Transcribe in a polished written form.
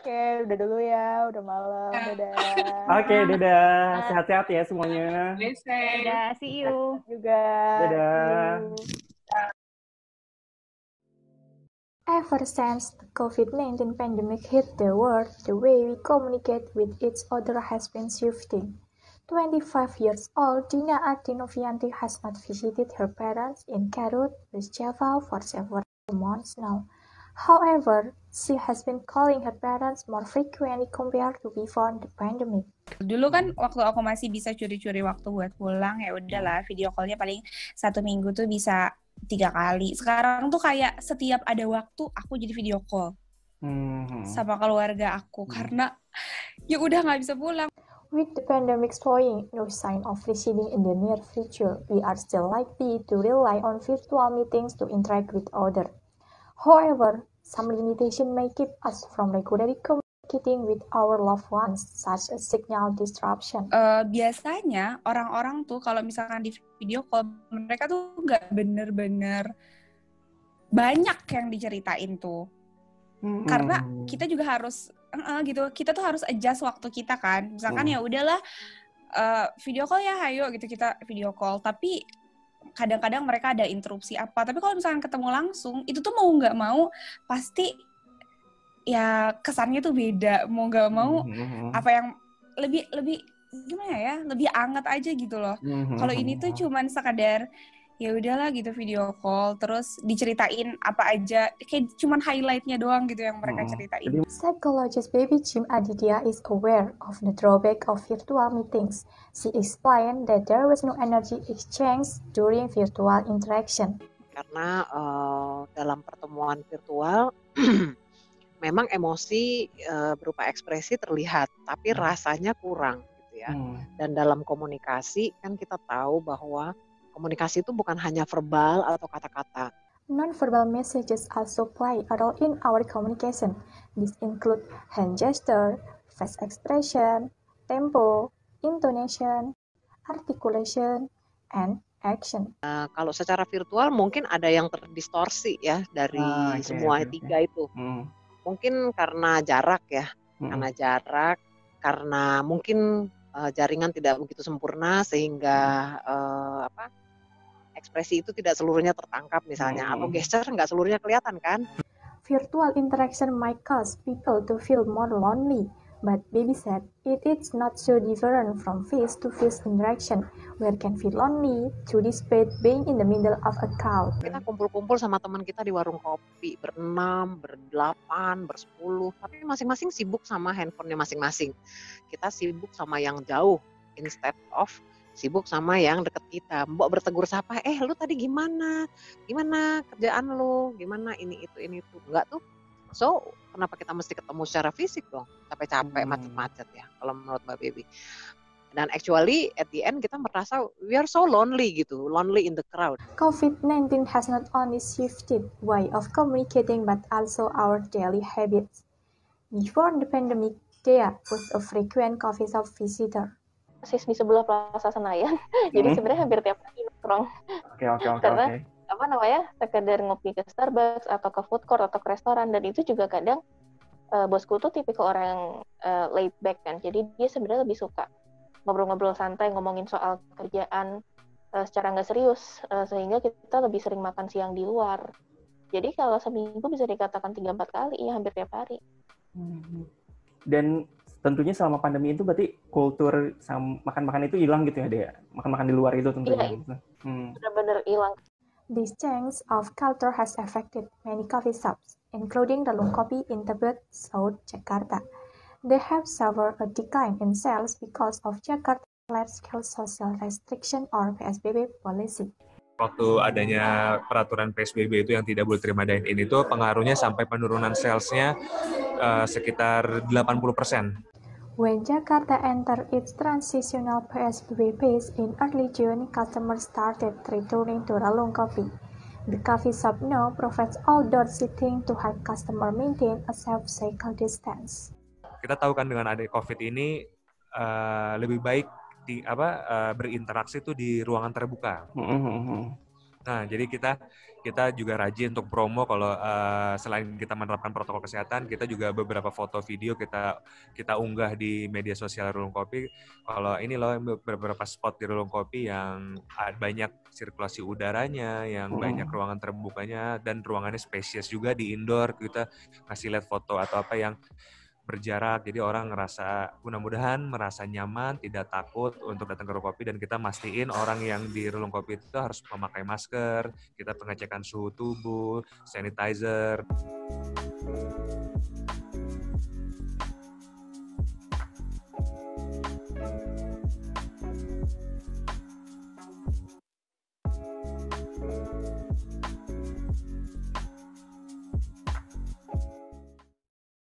Oke, udah dulu ya, udah malam, dadah. Oke, dadah. Sehat-sehat ya semuanya. Dadah, see you. Juga. Dadah. See you. Ever since the COVID-19 pandemic hit the world, the way we communicate with each other has been shifting. 25 years old, Dina Adinovianti has not visited her parents in Garut, West Java for several months now. However, she has been calling her parents more frequently compared to before the pandemic. Dulu kan waktu aku masih bisa curi-curi waktu buat pulang, ya udahlah video call-nya paling 1 minggu tuh bisa 3 kali. Sekarang tuh kayak setiap ada waktu aku jadi video call sama keluarga aku karena ya udah nggak bisa pulang. With the pandemic showing no sign of receding in the near future, we are still likely to rely on virtual meetings to interact with others. However, some limitations may keep us from regularly communicating with our loved ones, such as signal disruption. Biasanya orang-orang tuh kalau misalkan di video call, mereka tuh nggak bener-bener banyak yang diceritain tuh. Karena kita juga harus gitu, kita tuh harus adjust waktu kita kan. Misalkan ya udahlah video call ya, hayo gitu kita video call. Tapi kadang-kadang mereka ada interupsi apa. Tapi kalau misalkan ketemu langsung, itu tuh mau nggak mau pasti ya kesannya tuh beda. Mau nggak mau apa yang lebih gimana ya, lebih anget aja gitu loh. Kalau ini tuh cuman sekadar ya udahlah gitu video call, terus diceritain apa aja, kayak cuman highlightnya doang gitu yang mereka ceritain. Psychologist Baby Jim Aditya is aware of the drawback of virtual meetings. She explained that there was no energy exchange during virtual interaction. Karena dalam pertemuan virtual memang emosi berupa ekspresi terlihat, tapi rasanya kurang gitu ya. Dan dalam komunikasi kan kita tahu bahwa komunikasi itu bukan hanya verbal atau kata-kata. Non-verbal messages also play a role in our communication. These include hand gesture, face expression, tempo, intonation, articulation, and action. Kalau secara virtual mungkin ada yang terdistorsi ya dari semua tiga itu. Mungkin karena jarak ya, karena mungkin jaringan tidak begitu sempurna sehingga ekspresi itu tidak seluruhnya tertangkap misalnya, atau gesture nggak seluruhnya kelihatan kan. Virtual interaction might cause people to feel more lonely, but Baby said it is not so different from face-to-face interaction, where can feel lonely to despite being in the middle of a crowd. Kita kumpul-kumpul sama teman kita di warung kopi, ber-6, ber-8, ber-10, tapi masing-masing sibuk sama handphonenya masing-masing. Kita sibuk sama yang jauh, instead of sibuk sama yang deket kita. Mbok bertegur sapa, lu tadi gimana? Gimana kerjaan lu? Gimana ini itu? Enggak tuh. So, kenapa kita mesti ketemu secara fisik dong? Capek-capek, macet-macet ya, kalau menurut Mbak Baby. Dan actually, at the end kita merasa we are so lonely gitu, lonely in the crowd. COVID-19 has not only shifted way of communicating, but also our daily habits. Before the pandemic, Dea was a frequent coffee shop visitor. Persis di sebelah Plaza Senayan, jadi sebenarnya hampir tiap hari nongkrong. Karena sekedar ngopi ke Starbucks atau ke food court atau ke restoran, dan itu juga kadang bosku tuh tipikal orang yang laid back kan, jadi dia sebenarnya lebih suka ngobrol-ngobrol santai, ngomongin soal kerjaan secara nggak serius, sehingga kita lebih sering makan siang di luar. Jadi kalau seminggu bisa dikatakan 3-4 kali, ya hampir tiap hari. Dan tentunya selama pandemi itu berarti kultur makan-makan itu hilang gitu ya, Dea? Makan-makan di luar itu tentunya. Iya, benar-benar hilang. This change of culture has affected many coffee shops, including the Lung Kopi in Tebet, South Jakarta. They have suffered a decline in sales because of Jakarta's large-scale social restriction or PSBB policy. Waktu adanya peraturan PSBB itu yang tidak boleh terima dine-in itu pengaruhnya sampai penurunan sales-nya sekitar 80%. When Jakarta entered its transitional PSBB phase in early June, customers started returning to Lung Kopi. The coffee shop now provides outdoor seating to help customers maintain a safe physical distance. Kita tahu kan dengan adanya COVID ini lebih baik berinteraksi itu di ruangan terbuka. Nah, jadi kita juga rajin untuk promo kalau selain kita menerapkan protokol kesehatan, kita juga beberapa foto video kita unggah di media sosial Rulung Kopi. Kalau ini loh beberapa spot di Rulung Kopi yang banyak sirkulasi udaranya, yang banyak ruangan terbukanya dan ruangannya spacious juga di indoor. Kita ngasih lihat foto atau apa yang berjarak, jadi orang mudah-mudahan merasa nyaman, tidak takut untuk datang ke Rulung Kopi, dan kita mastiin orang yang di Rulung Kopi itu harus memakai masker, kita pengecekan suhu tubuh, sanitizer.